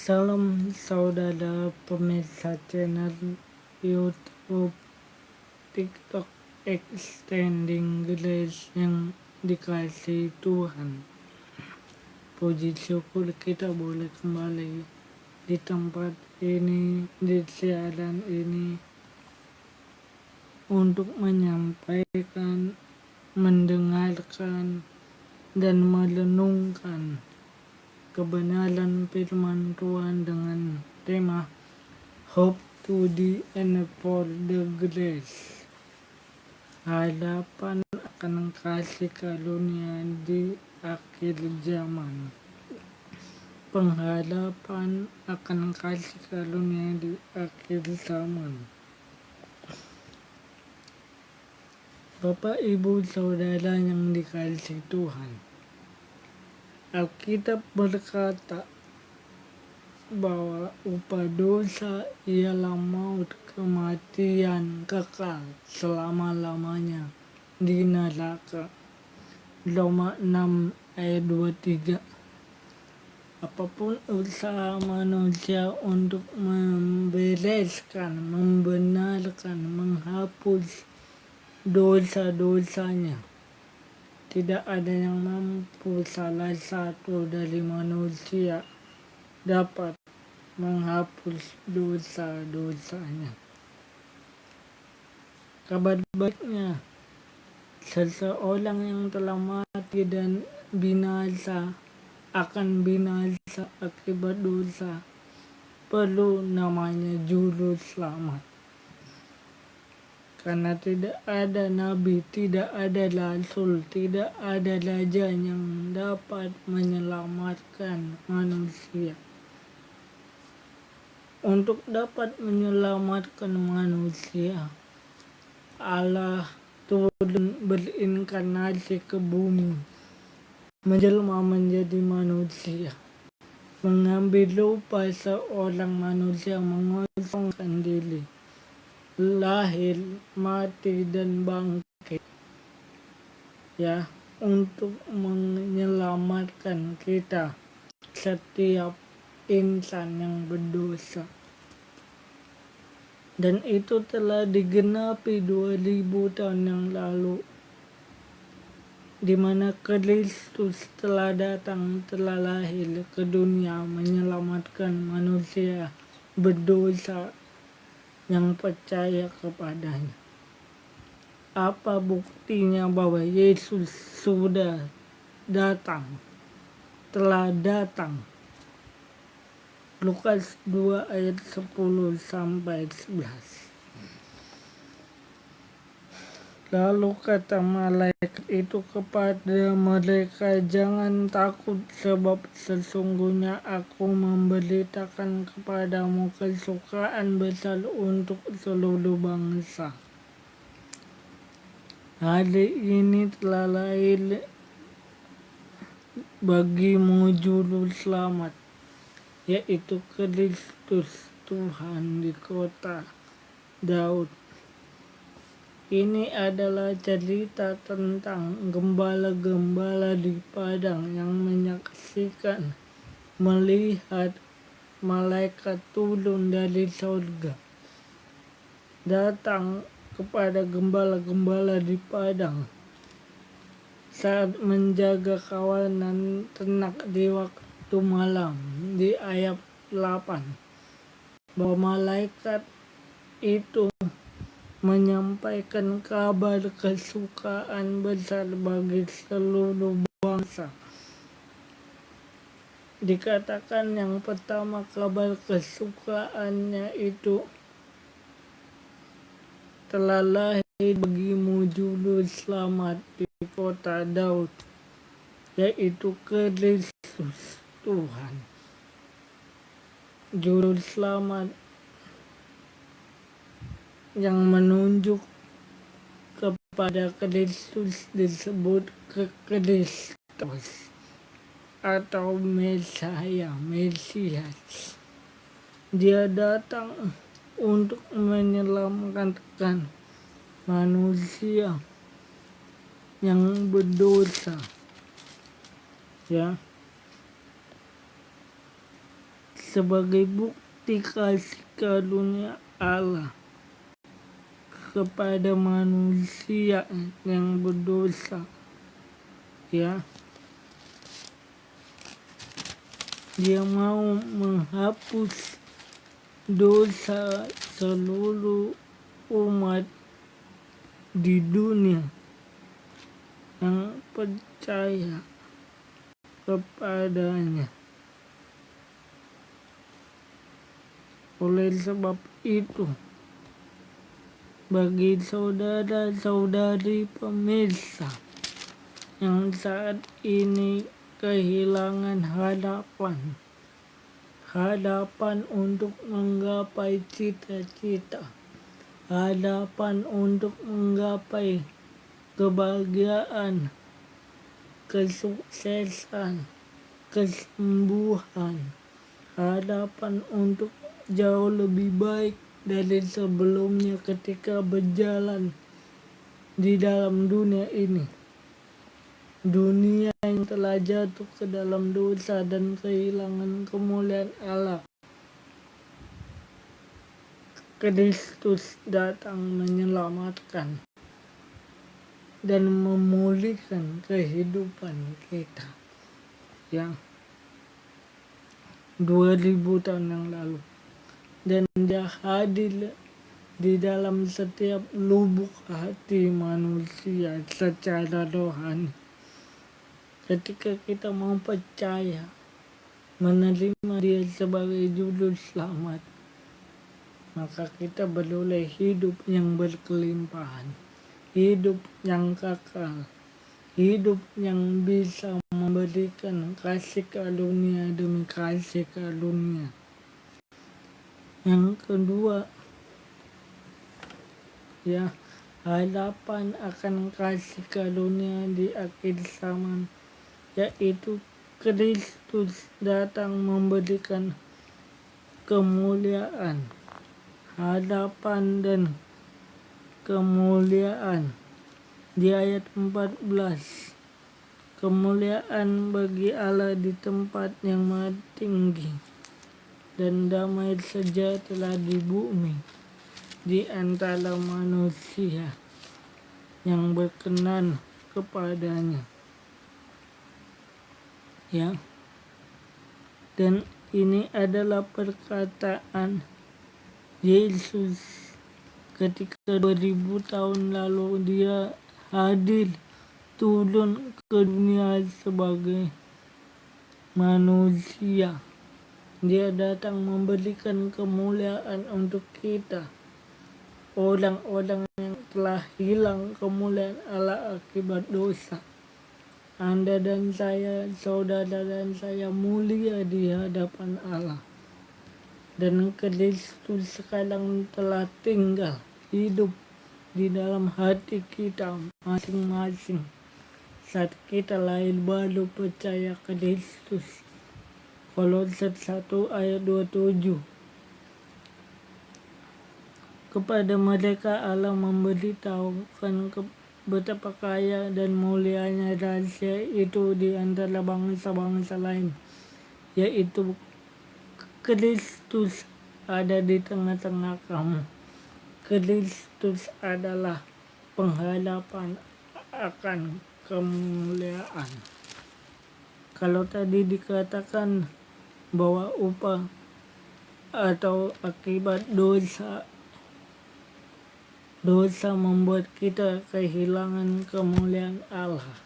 Salam saudara pemirsa channel YouTube, TikTok, Extending Grace yang dikasihi Tuhan. Puji syukur kita boleh kembali di tempat ini, di siaran ini, untuk menyampaikan, mendengarkan, dan merenungkan kebenaran firman Tuhan dengan tema Hope to the End for the Grace. Harapan akan kasih karunia di akhir zaman. Pengharapan akan kasih karunia di akhir zaman. Bapak, Ibu, Saudara yang dikasihi Tuhan, Alkitab berkata bahwa upah dosa ialah maut, kematian kekal selama-lamanya di neraka. Roma 6 ayat 23. Apapun usaha manusia untuk membereskan, membenarkan, menghapus dosa-dosanya, tidak ada yang mampu salah satu dari manusia dapat menghapus dosa-dosanya. Kabar baiknya, seseorang yang telah mati dan binasa akan binasa akibat dosa perlu namanya juru selamat. Karena tidak ada nabi, tidak ada rasul, tidak ada raja yang dapat menyelamatkan manusia. Untuk dapat menyelamatkan manusia, Allah turun berinkarnasi ke bumi, menjelma menjadi manusia, mengambil rupa seorang manusia, mengosongkan diri, lahir, mati, dan bangkit, untuk menyelamatkan kita, setiap insan yang berdosa. Dan itu telah digenapi 2000 tahun yang lalu, di mana Kristus telah datang, telah lahir ke dunia menyelamatkan manusia berdosa yang percaya kepadanya. Apa buktinya bahwa Yesus sudah datang, telah datang? Lukas 2 ayat 10 sampai 11. Lalu kata malaikat itu kepada mereka, "Jangan takut, sebab sesungguhnya aku memberitakan kepadamu kesukaan besar untuk seluruh bangsa. Hari ini telah lahir bagimu juru selamat, yaitu Kristus Tuhan di kota Daud." Ini adalah cerita tentang gembala-gembala di padang yang menyaksikan, melihat malaikat turun dari surga, datang kepada gembala-gembala di padang saat menjaga kawanan ternak di waktu malam. Di ayat 8, bahwa malaikat itu menyampaikan kabar kesukaan besar bagi seluruh bangsa. Dikatakan yang pertama, kabar kesukaannya itu telah lahir bagimu juru selamat di kota Daud, yaitu Kristus Tuhan. Juru selamat yang menunjuk kepada Kristus disebut Kristus atau Mesias. Dia datang untuk menyelamatkan manusia yang berdosa, sebagai bukti kasih karunia Allah kepada manusia yang berdosa. Ya, Dia mau menghapus dosa seluruh umat di dunia yang percaya kepadanya. Oleh sebab itu, bagi saudara-saudari pemirsa yang saat ini kehilangan hadapan untuk menggapai cita-cita, hadapan untuk menggapai kebahagiaan, kesuksesan, kesembuhan, hadapan untuk jauh lebih baik dari sebelumnya ketika berjalan di dalam dunia ini. Dunia yang telah jatuh ke dalam dosa dan kehilangan kemuliaan Allah. Kristus datang menyelamatkan dan memulihkan kehidupan kita yang 2000 tahun yang lalu. Dan Dia hadir di dalam setiap lubuk hati manusia secara rohani. Ketika kita mau percaya, menerima Dia sebagai juru selamat, maka kita beroleh hidup yang berkelimpahan, hidup yang kekal, hidup yang bisa memberikan kasih karunia demi kasih karunia. Yang kedua, ya, harapan akan kasih karunia di akhir zaman, yaitu Kristus datang memberikan kemuliaan, harapan dan kemuliaan. Di ayat 14, kemuliaan bagi Allah di tempat yang maha tinggi, dan damai sejahtera di bumi di antara manusia yang berkenan kepadanya. Ya, dan ini adalah perkataan Yesus ketika 2000 tahun lalu Dia hadir turun ke dunia sebagai manusia. Dia datang memberikan kemuliaan untuk kita, orang-orang yang telah hilang kemuliaan Allah akibat dosa. Anda dan saya, saudara dan saya mulia di hadapan Allah. Dan Kristus sekarang telah tinggal hidup di dalam hati kita masing-masing saat kita lahir baru percaya Kristus. Kolose 1 ayat 27. Kepada mereka Allah memberitahukan betapa kaya dan mulianya rahasia itu di antara bangsa-bangsa lain, yaitu Kristus ada di tengah-tengah kamu. Kristus adalah pengharapan akan kemuliaan. Kalau tadi dikatakan bahwa upah atau akibat dosa membuat kita kehilangan kemuliaan Allah,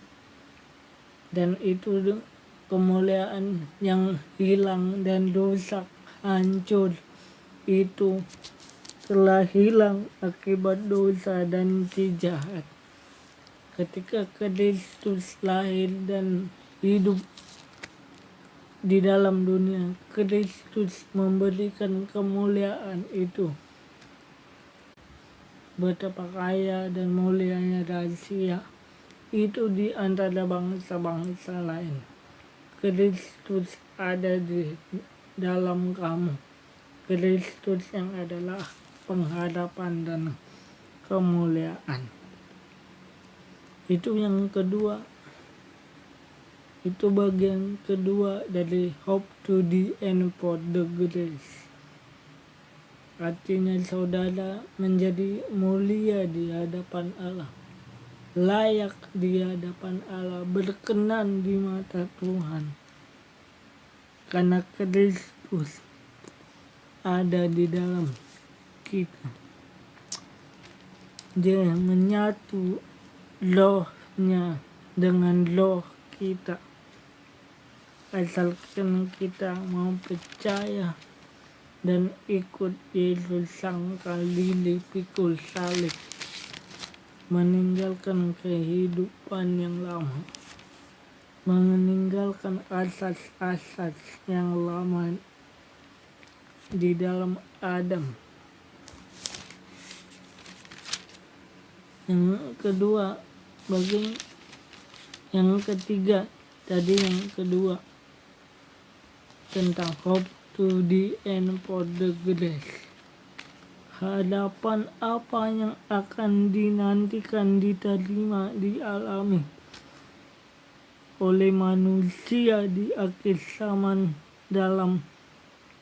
dan itu kemuliaan yang hilang dan dosa hancur itu telah hilang akibat dosa dan si jahat. Ketika Kristus lahir dan hidup di dalam dunia, Kristus memberikan kemuliaan itu. Betapa kaya dan mulianya rahasia itu di antara bangsa-bangsa lain. Kristus ada di dalam kamu. Kristus yang adalah pengharapan dan kemuliaan. Itu yang kedua. Itu bagian kedua dari hope to the end for the grace. Artinya saudara menjadi mulia di hadapan Allah, layak di hadapan Allah, berkenan di mata Tuhan, karena Kristus ada di dalam kita. Dia menyatu rohnya dengan roh kita, asalkan kita mau percaya dan ikut Yesus sang kali pikul salib, meninggalkan kehidupan yang lama, meninggalkan asas-asas yang lama di dalam Adam. Yang kedua, yang ketiga tadi, yang kedua tentang hope to the end for the grace. Harapan apa yang akan dinantikan, diterima, dialami oleh manusia di akhir zaman dalam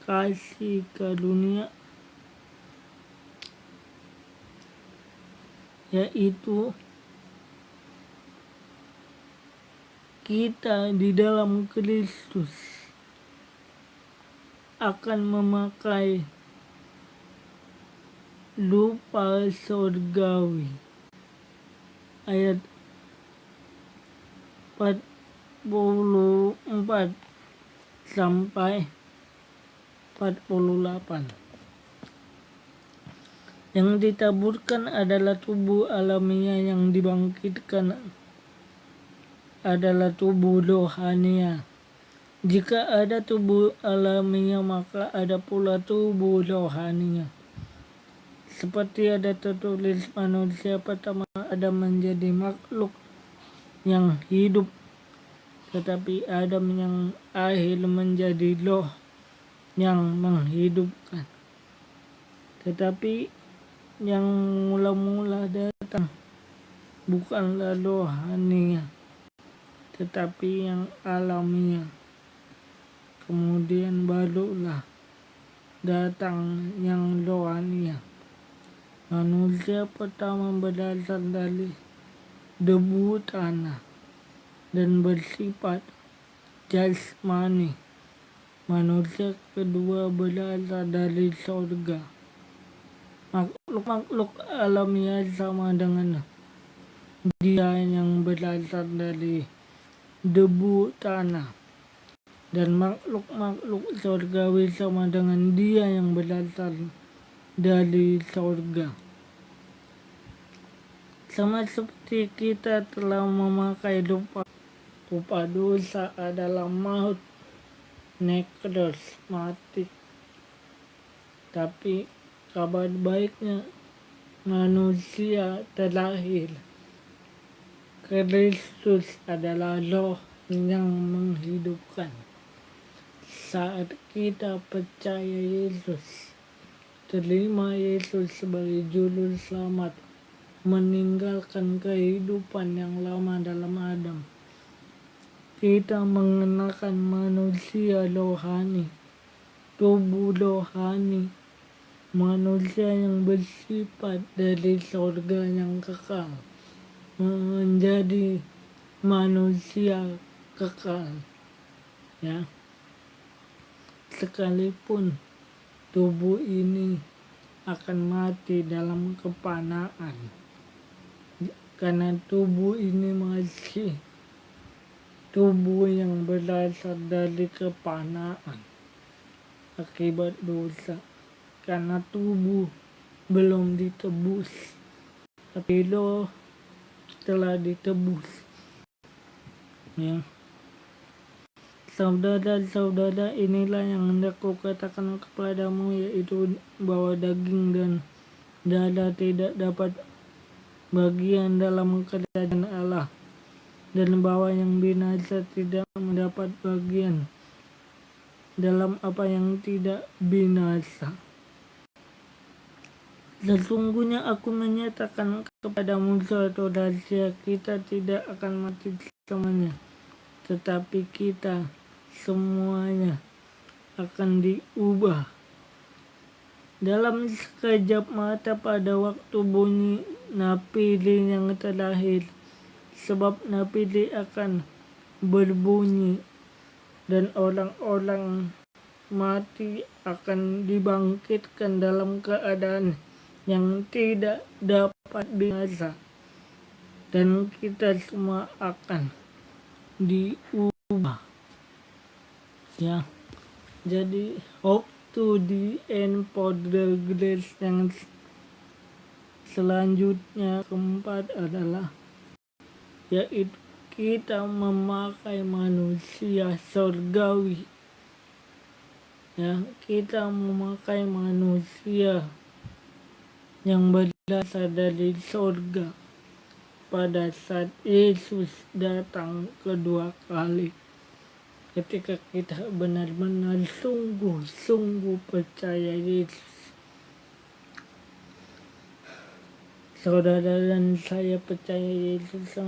kasih karunia, yaitu kita di dalam Kristus akan memakai rupa surgawi. Ayat 44 sampai 48. Yang ditaburkan adalah tubuh alamiah, yang dibangkitkan adalah tubuh rohania. Jika ada tubuh alamiah, maka ada pula tubuh rohania. Seperti ada tertulis, manusia pertama Adam menjadi makhluk yang hidup, tetapi Adam yang akhir menjadi roh yang menghidupkan. Tetapi yang mula-mula datang bukanlah rohania, tetapi yang alamiah. Kemudian barulah datang yang rohania. Manusia pertama berasal dari debu tanah dan bersifat jasmani. Manusia kedua berasal dari surga. Makhluk alamiah sama dengan dia yang berasal dari debu tanah, dan makhluk surgawi sama dengan dia yang berasal dari surga. Sama seperti kita telah memakai rupa dosa adalah maut, nekros, mati. Tapi kabar baiknya, manusia terakhir, Kristus adalah roh yang menghidupkan. Saat kita percaya Yesus, terima Yesus sebagai juru selamat, meninggalkan kehidupan yang lama dalam Adam, kita mengenakan manusia rohani, tubuh rohani, manusia yang bersifat dari surga yang kekal, menjadi manusia kekal, ya. Sekalipun tubuh ini akan mati dalam kefanaan, karena tubuh ini masih tubuh yang berasal dari kefanaan akibat dosa, karena tubuh belum ditebus, tapi roh telah ditebus, ya. Saudara-saudara, inilah yang hendak kukatakan kepadamu, yaitu bahwa daging dan darah tidak dapat bagian dalam kerajaan Allah, dan bahwa yang binasa tidak mendapat bagian dalam apa yang tidak binasa. Sesungguhnya aku menyatakan kepadamu suatu rahasia, kita tidak akan mati selamanya. tetapi kita semuanya akan diubah dalam sekejap mata pada waktu bunyi napili yang terakhir, sebab napili akan berbunyi dan orang-orang mati akan dibangkitkan dalam keadaan yang tidak dapat binasa, dan kita semua akan diubah. Ya, jadi hope to the end for the grace yang selanjutnya keempat adalah yaitu kita memakai manusia surgawi. Ya, kita memakai manusia yang berasal dari surga pada saat Yesus datang kedua kali. Ketika kita benar-benar sungguh-sungguh percaya Yesus. Saudara dan saya percaya Yesus.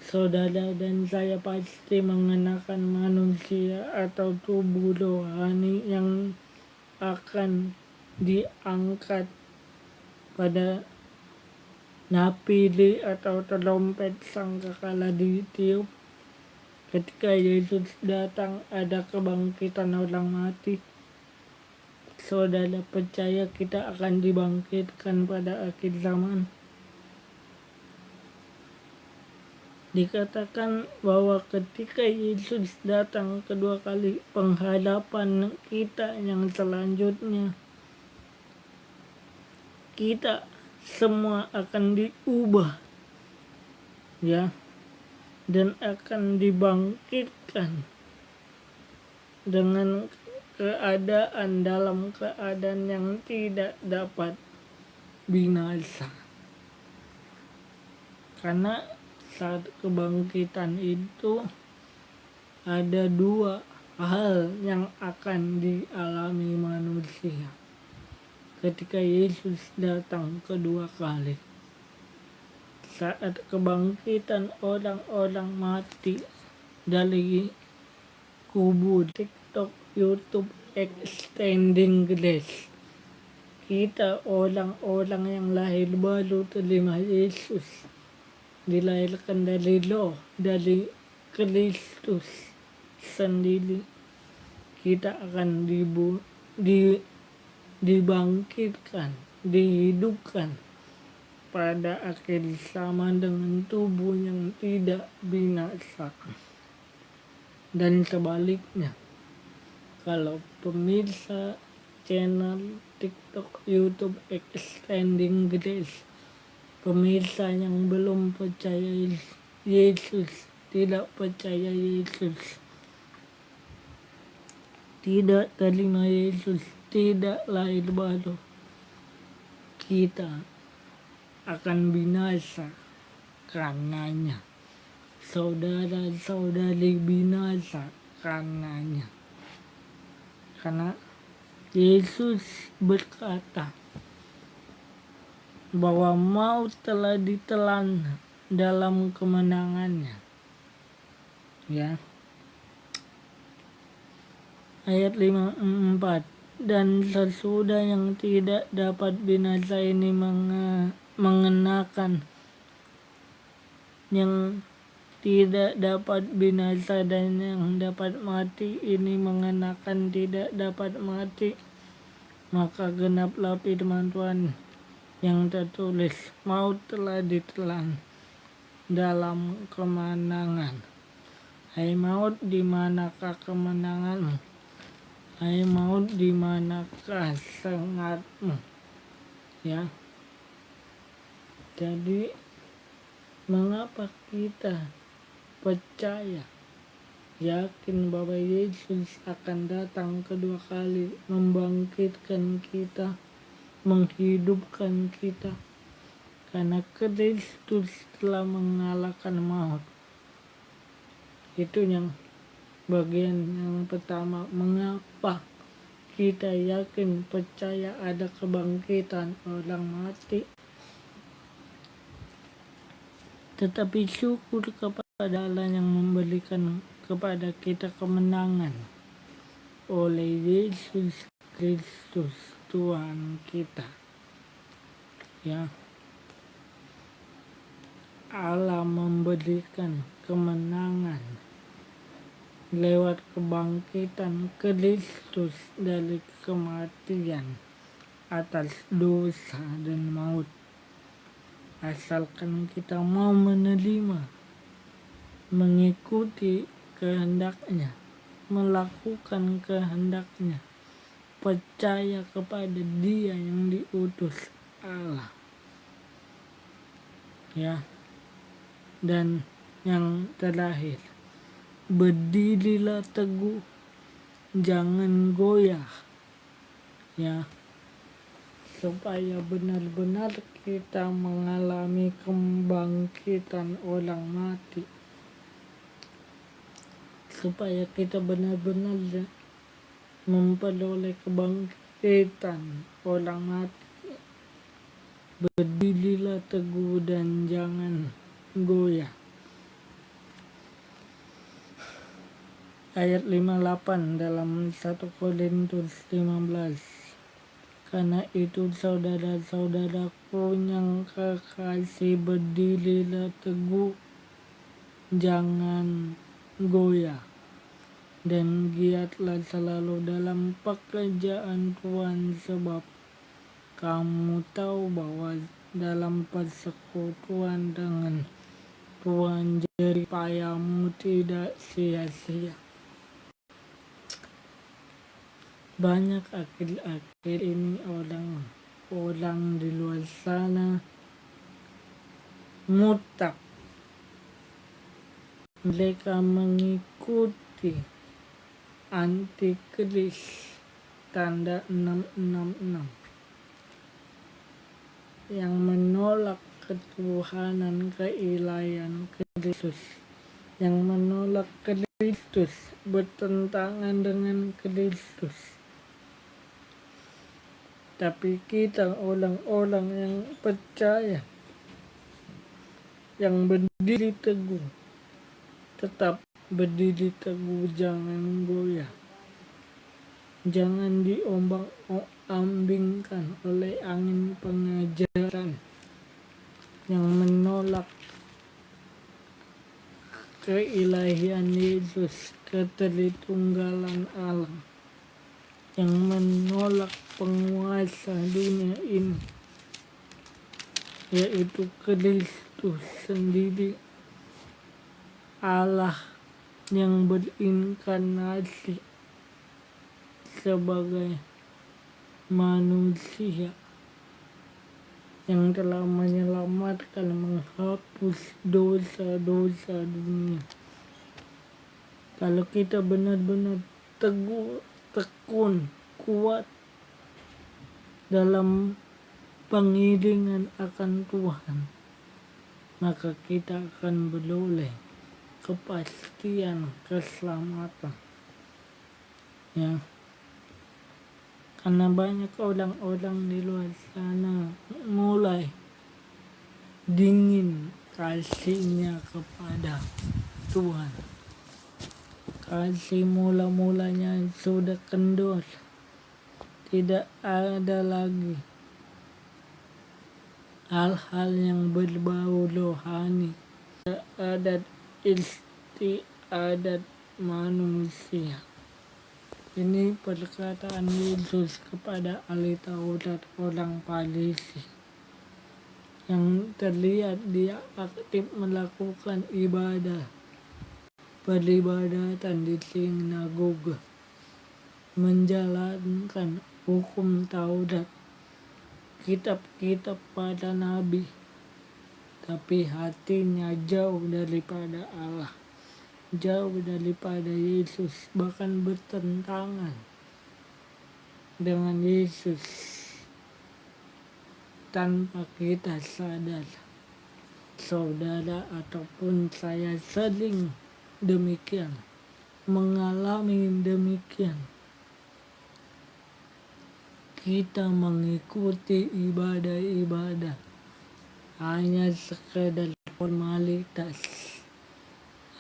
Saudara dan saya pasti mengenakan manusia atau tubuh rohani yang akan diangkat pada napili atau trompet sangkakala ditiup. Ketika Yesus datang ada kebangkitan orang mati. Saudara percaya kita akan dibangkitkan pada akhir zaman. Dikatakan bahwa ketika Yesus datang kedua kali, penghadapan kita yang selanjutnya, kita semua akan diubah, ya, dan akan dibangkitkan dengan keadaan dalam keadaan yang tidak dapat binasa. Karena saat kebangkitan itu ada dua hal yang akan dialami manusia ketika Yesus datang kedua kali. Saat kebangkitan orang-orang mati dari kubur, TikTok, YouTube, Extending Grace, kita orang-orang yang lahir baru terima Yesus, dilahirkan dari Roh, dari Kristus sendiri, kita akan dibangkitkan, dihidupkan pada akhir zaman dengan tubuh yang tidak binasa. Dan sebaliknya, kalau pemirsa channel TikTok, YouTube Extending Grace, pemirsa yang belum percaya Yesus, tidak percaya Yesus, tidak terima Yesus, tidak lahir baru, kita akan binasa karenanya. Saudara-saudari binasa karenanya. Karena Yesus berkata bahwa maut telah ditelan dalam kemenangannya. Ya. Ayat 54. Dan sesudah yang tidak dapat binasa ini mengenakan yang tidak dapat binasa, dan yang dapat mati ini mengenakan tidak dapat mati, maka genaplah firman Tuhan yang tertulis, maut telah ditelan dalam kemenangan. Hai maut, di manakah kemenanganmu? Hai maut, di manakah sengatmu? Ya. Jadi mengapa kita percaya, yakin bahwa Yesus akan datang kedua kali, membangkitkan kita, menghidupkan kita? Karena Kristus telah mengalahkan maut. Itu yang bagian yang pertama, mengapa kita yakin percaya ada kebangkitan orang mati. Tetapi syukur kepada pada Allah yang memberikan kepada kita kemenangan oleh Yesus Kristus Tuhan kita. Ya, Allah memberikan kemenangan lewat kebangkitan Kristus dari kematian atas dosa dan maut. Asalkan kita mau menerima, mengikuti kehendaknya, melakukan kehendaknya, percaya kepada Dia yang diutus Allah. Ya. Dan yang terakhir, berdirilah teguh, jangan goyah. Ya. Supaya benar-benar kita mengalami kebangkitan orang mati. Supaya kita benar-benar memperoleh kebangkitan orang mati. Berdirilah teguh dan jangan goyah. Ayat 58 dalam 1 Korintus 15. Karena itu saudara-saudaraku yang kekasih, berdirilah teguh, jangan goyah, dan giatlah selalu dalam pekerjaan Tuhan, sebab kamu tahu bahwa dalam persekutuan dengan Tuhan jerih payahmu tidak sia-sia. Banyak akhir-akhir ini orang di luar sana murtad. Mereka mengikuti antikris tanda 666 yang menolak ketuhanan keilahian Kristus, yang menolak Kristus, bertentangan dengan Kristus. Tapi kita orang-orang yang percaya, yang berdiri teguh, tetap berdiri teguh, jangan goyah. Jangan diombang-ambingkan oleh angin pengajaran yang menolak keilahian Yesus, keteritunggalan Allah, yang menolak penguasa dunia ini, yaitu Kristus sendiri, Allah yang berinkarnasi sebagai manusia, yang telah menyelamatkan, menghapus dosa-dosa dunia. Kalau kita benar-benar teguh, tekun, kuat dalam pengiringan akan Tuhan, maka kita akan beroleh kepastian keselamatan. Ya. Karena banyak orang-orang di luar sana mulai dingin kasihnya kepada Tuhan. Kasih mula-mulanya sudah kendor. Tidak ada lagi hal-hal yang berbau rohani, adat istiadat manusia. Ini perkataan Yesus kepada ahli Taurat orang Farisi, yang terlihat dia aktif melakukan ibadah, peribadatan di sinagoga, menjalankan hukum Taurat, kitab-kitab para nabi, tapi hatinya jauh daripada Allah, jauh daripada Yesus, bahkan bertentangan dengan Yesus tanpa kita sadar. Saudara ataupun saya sering demikian, mengalami demikian. Kita mengikuti ibadah-ibadah hanya sekedar formalitas,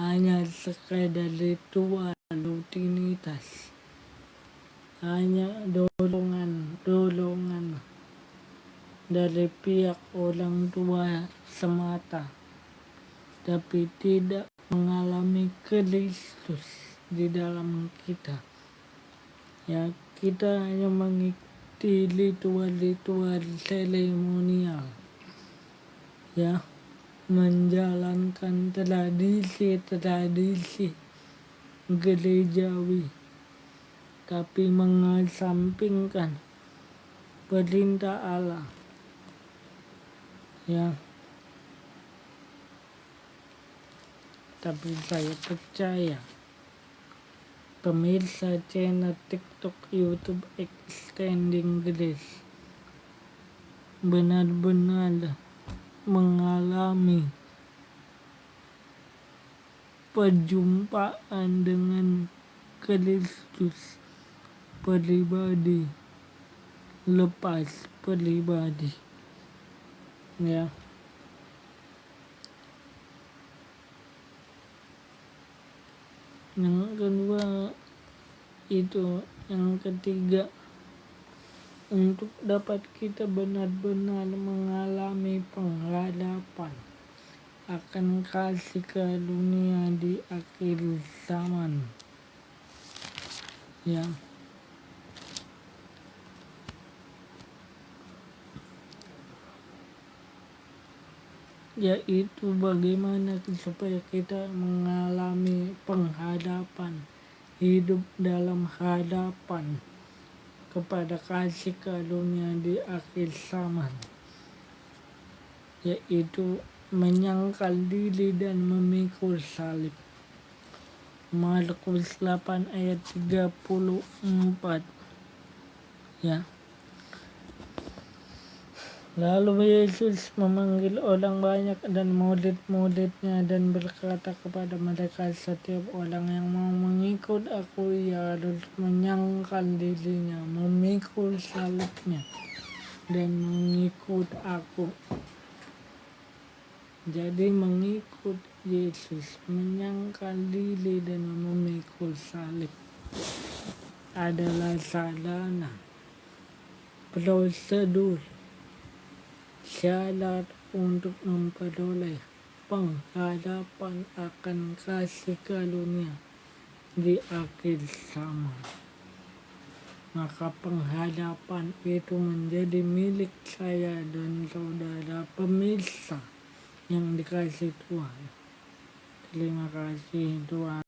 hanya sekedar ritual rutinitas, hanya dorongan dari pihak orang tua semata, tapi tidak mengalami Kristus di dalam kita. Ya, kita hanya mengikuti ritual-ritual seremonial, ya, menjalankan tradisi-tradisi gerejawi, tapi mengesampingkan perintah Allah. Ya, tapi saya percaya pemirsa channel TikTok, YouTube Extending Grace benar-benar mengalami perjumpaan dengan Kristus pribadi lepas pribadi. Ya, yang kedua itu, yang ketiga, untuk dapat kita benar-benar mengalami penghadapan akan kasih karunia di akhir zaman, ya, yaitu bagaimana supaya kita mengalami penghadapan, hidup dalam hadapan kepada kasih karunia di akhir zaman, yaitu menyangkal diri dan memikul salib. Markus 8 ayat 34, ya. Lalu Yesus memanggil orang banyak dan murid-muridnya dan berkata kepada mereka, setiap orang yang mau mengikut aku, ia harus menyangkal dirinya, memikul salibnya, dan mengikut aku. Jadi mengikut Yesus, menyangkal diri dan memikul salib adalah sarana, prosedur, syarat untuk memperoleh penghadapan akan kasih karunia di akhir zaman. Maka penghadapan itu menjadi milik saya dan saudara pemirsa yang dikasihi Tuhan. Terima kasih Tuhan.